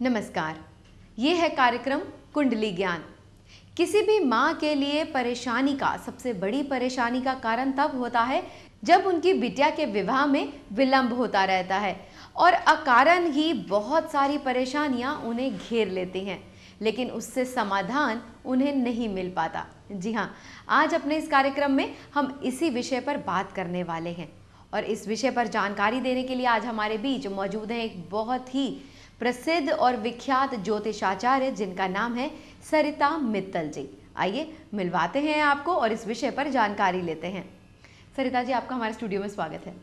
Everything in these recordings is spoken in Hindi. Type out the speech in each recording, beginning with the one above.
नमस्कार, ये है कार्यक्रम कुंडली ज्ञान। किसी भी माँ के लिए परेशानी का सबसे बड़ी परेशानी का कारण तब होता है जब उनकी बिटिया के विवाह में विलंब होता रहता है और अकारण ही बहुत सारी परेशानियाँ उन्हें घेर लेती हैं, लेकिन उससे समाधान उन्हें नहीं मिल पाता। जी हाँ, आज अपने इस कार्यक्रम में हम इसी विषय पर बात करने वाले हैं और इस विषय पर जानकारी देने के लिए आज हमारे बीच मौजूद हैं एक बहुत ही प्रसिद्ध और विख्यात ज्योतिषाचार्य जिनका नाम है सरिता मित्तल जी। आइए मिलवाते हैं आपको और इस विषय पर जानकारी लेते हैं। सरिता जी, आपका हमारे स्टूडियो में स्वागत है।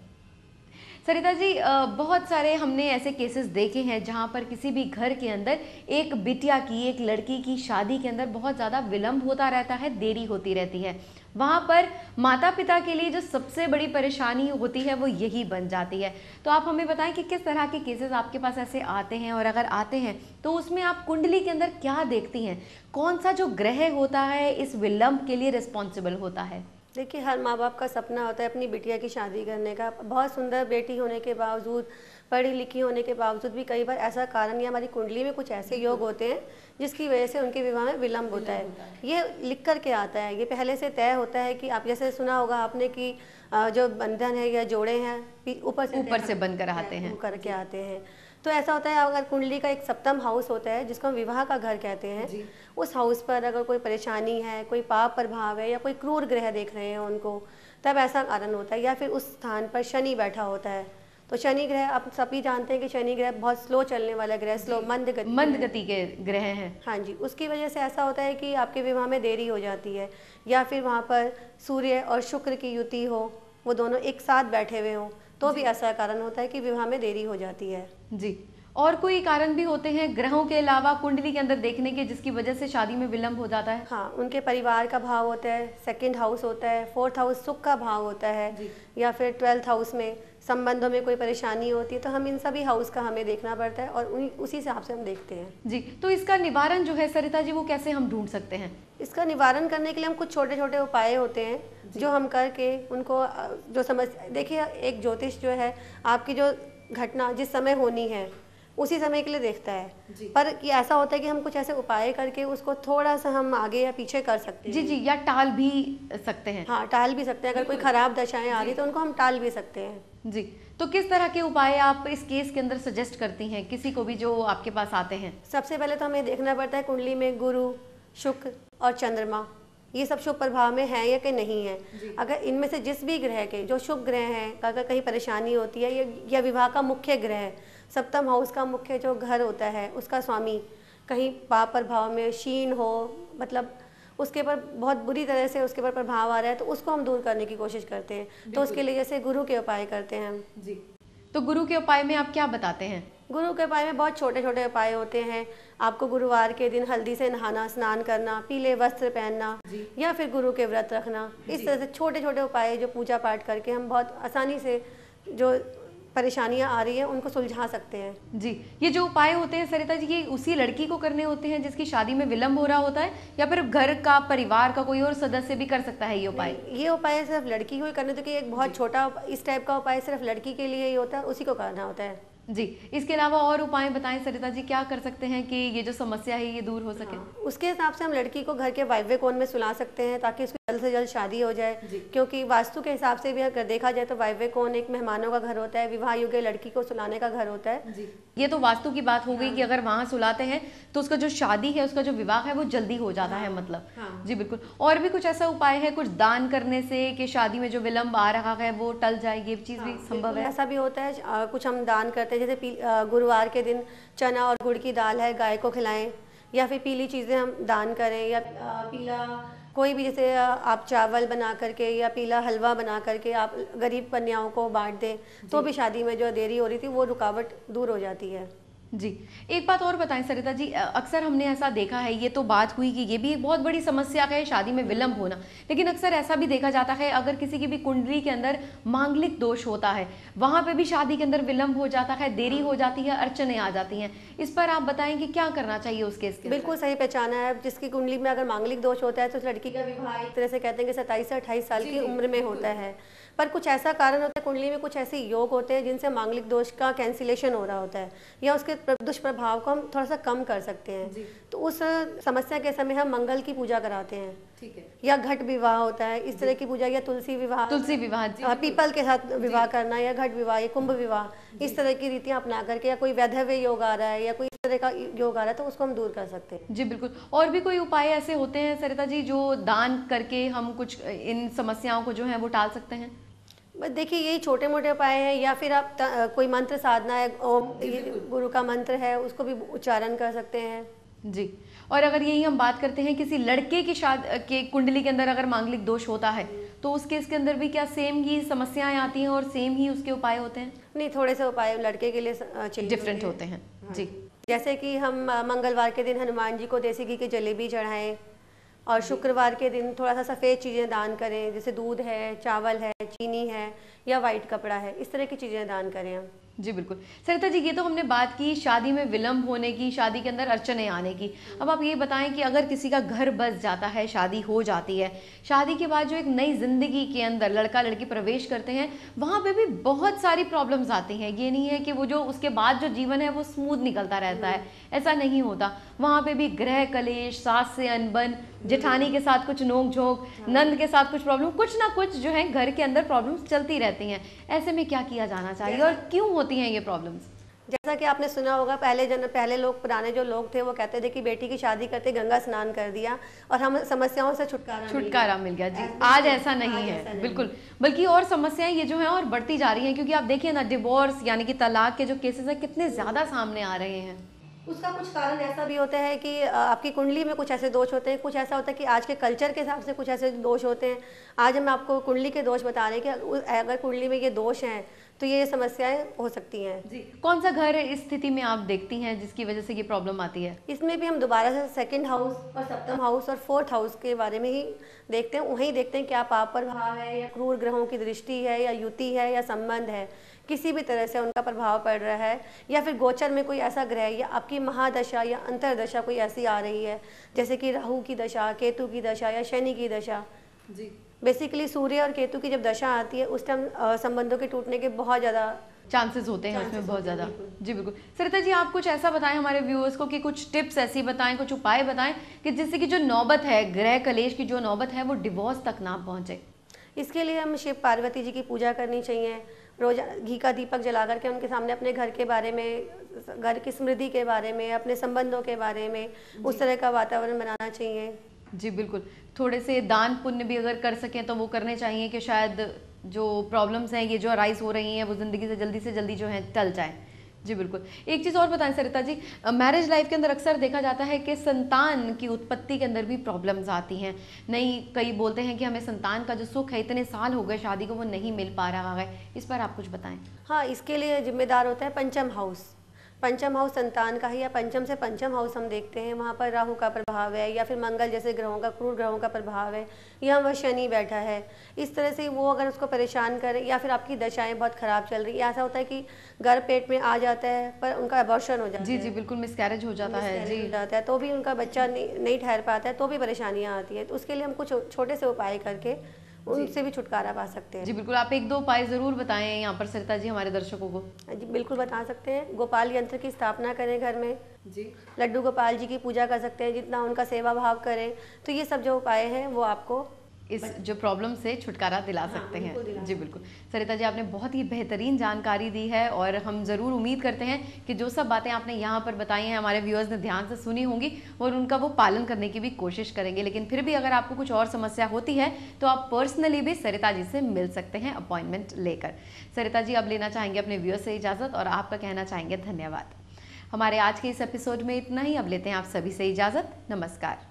सरिता जी, बहुत सारे हमने ऐसे केसेस देखे हैं जहां पर किसी भी घर के अंदर एक बिटिया की, एक लड़की की शादी के अंदर बहुत ज़्यादा विलंब होता रहता है, देरी होती रहती है। वहाँ पर माता पिता के लिए जो सबसे बड़ी परेशानी होती है वो यही बन जाती है। तो आप हमें बताएं कि किस तरह के केसेस आपके पास ऐसे आते हैं और अगर आते हैं तो उसमें आप कुंडली के अंदर क्या देखती हैं? कौन सा जो ग्रह होता है इस विलंब के लिए रिस्पॉन्सिबल होता है? देखिए, हर माँ बाप का सपना होता है अपनी बिटिया की शादी करने का। बहुत सुंदर बेटी होने के बावजूद, पढ़ी लिखी होने के बावजूद भी कई बार ऐसा कारण या हमारी कुंडली में कुछ ऐसे योग होते हैं जिसकी वजह से उनके विवाह में विलंब होता है। ये लिख कर के आता है, ये पहले से तय होता है कि आप जैसे सुना होगा आपने कि जो बंधन है या जोड़े हैं ऊपर से बनकर आते हैं, करके आते हैं। तो ऐसा होता है, अगर कुंडली का एक सप्तम हाउस होता है जिसको हम विवाह का घर कहते हैं, उस हाउस पर अगर कोई परेशानी है, कोई पाप प्रभाव है या कोई क्रूर ग्रह देख रहे हैं उनको, तब ऐसा कारण होता है। या फिर उस स्थान पर शनि बैठा होता है। तो शनि ग्रह, आप सभी जानते हैं कि शनि ग्रह बहुत स्लो चलने वाला ग्रह, स्लो मंद गति के ग्रह हैं। हाँ जी, उसकी वजह से ऐसा होता है कि आपके विवाह में देरी हो जाती है। या फिर वहाँ पर सूर्य और शुक्र की युति हो, वो दोनों एक साथ बैठे हुए हों, तो भी ऐसा कारण होता है कि विवाह में देरी हो जाती है। जी, और कोई कारण भी होते हैं ग्रहों के अलावा कुंडली के अंदर देखने के जिसकी वजह से शादी में विलंब हो जाता है? हाँ, उनके परिवार का भाव होता है, सेकंड हाउस होता है, फोर्थ हाउस सुख का भाव होता है, या फिर 12th हाउस में संबंधों में कोई परेशानी होती है। तो हम इन सभी हाउस का हमें देखना पड़ता है और उसी हिसाब से हम देखते हैं। जी, तो इसका निवारण जो है सरिता जी, वो कैसे हम ढूंढ सकते हैं? इसका निवारण करने के लिए हम कुछ छोटे छोटे उपाय होते हैं जो हम करके उनको जो समझ, देखिए एक ज्योतिष जो है आपकी जो घटना जिस समय होनी है उसी समय के लिए देखता है, पर ये ऐसा होता है कि हम कुछ ऐसे उपाय करके उसको थोड़ा सा हम आगे या पीछे कर सकते हैं। जी जी, या टाल भी सकते हैं। हाँ, टाल भी सकते हैं। अगर कोई खराब दशाएं आ रही तो उनको हम टाल भी सकते हैं। जी, तो किस तरह के उपाय आप इस केस के अंदर सजेस्ट करती हैं किसी को भी जो आपके पास आते हैं? सबसे पहले तो हमें देखना पड़ता है कुंडली में गुरु, शुक्र और चंद्रमा ये सब शुभ प्रभाव में है या कि नहीं है। अगर इनमें से जिस भी ग्रह के जो शुभ ग्रह हैं, अगर कहीं परेशानी होती है या विवाह का मुख्य ग्रह, सप्तम हाउस का मुख्य जो घर होता है उसका स्वामी कहीं पाप प्रभाव में क्षीण हो, मतलब उसके पर बहुत बुरी तरह से उसके पर प्रभाव आ रहा है, तो उसको हम दूर करने की कोशिश करते हैं। तो उसके लिए जैसे गुरु के उपाय करते हैं हम। जी, तो गुरु के उपाय में आप क्या बताते हैं? गुरु के उपाय में बहुत छोटे छोटे उपाय होते हैं। आपको गुरुवार के दिन हल्दी से नहाना, स्नान करना, पीले वस्त्र पहनना या फिर गुरु के व्रत रखना। इस तरह से छोटे छोटे उपाय जो पूजा पाठ करके हम बहुत आसानी से जो परेशानियां आ रही हैं उनको सुलझा सकते हैं। जी, ये जो उपाय होते हैं सरिता जी, ये उसी लड़की को करने होते हैं जिसकी शादी में विलंब हो रहा होता है, या फिर घर का परिवार का कोई और सदस्य भी कर सकता है ये उपाय? ये उपाय सिर्फ लड़की को ही करने, तो कि एक बहुत छोटा इस टाइप का उपाय सिर्फ लड़की के लिए ही होता है, उसी को करना होता है। जी, इसके अलावा और उपाय बताएं सरिता जी, क्या कर सकते हैं कि ये जो समस्या है ये दूर हो सके? उसके हिसाब से हम लड़की को घर के वायव्य कोण में सुला सकते हैं ताकि उसकी जल्द से जल्द शादी हो जाए। क्योंकि वास्तु के हिसाब से भी अगर देखा जाए तो वायव्य कोण एक मेहमानों का घर होता है, विवाह योग्य लड़की को सुलाने का घर होता है। ये तो वास्तु की बात हो गई कि अगर वहाँ सुलाते हैं तो उसका जो शादी है, उसका जो विवाह है वो जल्दी हो जाता है, मतलब। जी बिल्कुल। और भी कुछ ऐसा उपाय है कुछ दान करने से कि शादी में जो विलंब आ रहा है वो टल जाए, ये चीज़ भी संभव है? ऐसा भी होता है, कुछ हम दान करते हैं, जैसे गुरुवार के दिन चना और गुड़ की दाल है गाय को खिलाएं, या फिर पीली चीज़ें हम दान करें, या पीला कोई भी, जैसे आप चावल बना करके या पीला हलवा बना करके आप गरीब कन्याओं को बांट दें, तो भी शादी में जो देरी हो रही थी वो रुकावट दूर हो जाती है। जी, एक बात और बताएं सरिता जी, अक्सर हमने ऐसा देखा है, ये तो बात हुई कि ये भी एक बहुत बड़ी समस्या है शादी में विलंब होना, लेकिन अक्सर ऐसा भी देखा जाता है अगर किसी की भी कुंडली के अंदर मांगलिक दोष होता है, वहाँ पे भी शादी के अंदर विलंब हो जाता है, देरी हो जाती है, अड़चने आ जाती हैं। इस पर आप बताएं कि क्या करना चाहिए उस केस के? बिल्कुल सही पहचाना है। जिसकी कुंडली में अगर मांगलिक दोष होता है तो लड़की का विवाह एक तरह से कहते हैं कि 27 से 28 साल की उम्र में होता है, पर कुछ ऐसा कारण होता है, कुंडली में कुछ ऐसे योग होते हैं जिनसे मांगलिक दोष का कैंसिलेशन हो रहा होता है, या उसके दुष्प्रभाव को हम थोड़ा सा कम कर सकते हैं। तो उस समस्या के समय हम मंगल की पूजा कराते हैं। ठीक है। या घट विवाह होता है, इस तरह की पूजा, या तुलसी विवाह, पीपल के साथ विवाह करना, या घट विवाह, या कुंभ विवाह, इस तरह की रीतियां अपना करके, या कोई वैधव्य योग आ रहा है या कोई इस तरह का योग आ रहा है तो उसको हम दूर कर सकते हैं। जी बिल्कुल। और भी कोई उपाय ऐसे होते हैं सरिता जी जो दान करके हम कुछ इन समस्याओं को जो है वो टाल सकते हैं? देखिए यही छोटे मोटे उपाय हैं, या फिर आप कोई मंत्र साधना है, ओम गुरु का मंत्र है, उसको भी उच्चारण कर सकते हैं। जी। और अगर यही हम बात करते हैं किसी लड़के की शादी के कुंडली के अंदर अगर मांगलिक दोष होता है तो उस केस के अंदर भी क्या सेम ही समस्याएं आती हैं और सेम ही उसके उपाय होते हैं? नहीं, थोड़े से उपाय लड़के के लिए डिफरेंट होते हैं। जी। जैसे कि हम मंगलवार के दिन हनुमान जी को देसी घी की जलेबी चढ़ाएं, और शुक्रवार के दिन थोड़ा सा सफ़ेद चीज़ें दान करें, जैसे दूध है, चावल है, चीनी है, या वाइट कपड़ा है, इस तरह की चीज़ें दान करें हम। जी बिल्कुल। सरिता जी, ये तो हमने बात की शादी में विलम्ब होने की, शादी के अंदर अड़चने आने की। अब आप ये बताएं कि अगर किसी का घर बस जाता है, शादी हो जाती है, शादी के बाद जो एक नई जिंदगी के अंदर लड़का लड़की प्रवेश करते हैं, वहाँ पे भी बहुत सारी प्रॉब्लम्स आती हैं। ये नहीं है कि वो जो उसके बाद जो जीवन है वो स्मूथ निकलता रहता है, ऐसा नहीं होता। वहाँ पे भी गृह कलेश, सास से अनबन, जेठानी के साथ कुछ नोक झोंक, नंद के साथ कुछ प्रॉब्लम, कुछ ना कुछ जो है घर के अंदर प्रॉब्लम्स चलती रहती हैं। ऐसे में क्या किया जाना चाहिए और क्यों होती हैं ये प्रॉब्लम्स? जैसा कि आपने सुना होगा, पहले लोग, पुराने जो लोग थे वो कहते थे कि बेटी की शादी करते गंगा स्नान कर दिया और हम समस्याओं से छुटकारा मिल गया। जी, आज ऐसा नहीं है बिल्कुल, बल्कि और समस्याएं ये जो हैं और बढ़ती जा रही हैं, क्योंकि आप देखिए ना, डिवोर्स यानी कि तलाक के जो केसेस हैं कितने ज़्यादा सामने आ रहे हैं। उसका कुछ कारण ऐसा भी होता है कि आपकी कुंडली में कुछ ऐसे दोष होते हैं, कुछ ऐसा होता है कि आज के कल्चर के हिसाब से कुछ ऐसे दोष होते हैं। आज हम आपको कुंडली के दोष बता रहे हैं कि अगर कुंडली में ये दोष हैं तो ये समस्याएं हो सकती हैं। जी। कौन सा घर इस स्थिति में आप देखती हैं जिसकी वजह से ये प्रॉब्लम आती है? इसमें भी हम दोबारा से सेकंड हाउस और सप्तम हाउस और फोर्थ हाउस के बारे में ही देखते हैं। वहीं देखते हैं क्या पाप प्रभाव है, या क्रूर ग्रहों की दृष्टि है, या युति है, या संबंध है, किसी भी तरह से उनका प्रभाव पड़ रहा है, या फिर गोचर में कोई ऐसा ग्रह या आपकी महादशा या अंतरदशा कोई ऐसी आ रही है, जैसे कि राहु की दशा, केतु की दशा, या शनि की दशा। जी। बेसिकली सूर्य और केतु की जब दशा आती है उस टाइम संबंधों के टूटने के बहुत ज़्यादा चांसेस होते हैं उसमें, बहुत ज़्यादा। जी बिल्कुल। सरिता जी, आप कुछ ऐसा बताएं हमारे व्यूअर्स को कि कुछ टिप्स ऐसी बताएं, कुछ उपाय बताएं कि जिससे कि जो नौबत है, ग्रह कलेश की जो नौबत है, वो डिवोर्स तक ना पहुंचे। इसके लिए हम शिव पार्वती जी की पूजा करनी चाहिए, रोज घी का दीपक जला करके उनके सामने अपने घर के बारे में, घर की समृद्धि के बारे में, अपने संबंधों के बारे में उस तरह का वातावरण बनाना चाहिए। जी बिल्कुल। थोड़े से दान पुण्य भी अगर कर सकें तो वो करने चाहिए कि शायद जो प्रॉब्लम्स हैं, ये जो अराइज हो रही हैं, वो ज़िंदगी से जल्दी जो है टल जाए। जी बिल्कुल। एक चीज़ और बताएं सरिता जी, मैरिज लाइफ के अंदर अक्सर देखा जाता है कि संतान की उत्पत्ति के अंदर भी प्रॉब्लम्स आती हैं। नहीं, कई बोलते हैं कि हमें संतान का जो सुख है, इतने साल हो गए शादी को, वो नहीं मिल पा रहा है। इस पर आप कुछ बताएं। हाँ, इसके लिए जिम्मेदार होता है पंचम हाउस। पंचम हाउस संतान का है, या पंचम से पंचम हाउस हम देखते हैं, वहाँ पर राहु का प्रभाव है, या फिर मंगल जैसे ग्रहों का, क्रूर ग्रहों का प्रभाव है, या वह शनि बैठा है। इस तरह से वो अगर उसको परेशान करे, या फिर आपकी दशाएं बहुत खराब चल रही है, ऐसा होता है कि गर्भ पेट में आ जाता है पर उनका अबॉर्शन हो जाता है। जी बिल्कुल, मिसकैरेज हो जाता है। जी, हो जाता है, तो भी उनका बच्चा नहीं ठहर पाता है, तो भी परेशानियाँ आती है। तो उसके लिए हम कुछ छोटे से उपाय करके उनसे भी छुटकारा पा सकते हैं। जी बिल्कुल। आप एक दो उपाय ज़रूर बताएं यहाँ पर सरिता जी हमारे दर्शकों को। जी बिल्कुल बता सकते हैं। गोपाल यंत्र की स्थापना करें घर में। जी। लड्डू गोपाल जी की पूजा कर सकते हैं, जितना उनका सेवा भाव करें, तो ये सब जो उपाय हैं वो आपको इस जो प्रॉब्लम से छुटकारा दिला सकते हैं। जी बिल्कुल। सरिता जी, आपने बहुत ही बेहतरीन जानकारी दी है और हम ज़रूर उम्मीद करते हैं कि जो सब बातें आपने यहाँ पर बताई हैं हमारे व्यूअर्स ने ध्यान से सुनी होंगी और उनका वो पालन करने की भी कोशिश करेंगे। लेकिन फिर भी अगर आपको कुछ और समस्या होती है तो आप पर्सनली भी सरिता जी से मिल सकते हैं अपॉइंटमेंट लेकर। सरिता जी, अब लेना चाहेंगे अपने व्यूअर्स से इजाज़त और आपका कहना चाहेंगे धन्यवाद। हमारे आज के इस एपिसोड में इतना ही। अब लेते हैं आप सभी से इजाज़त। नमस्कार।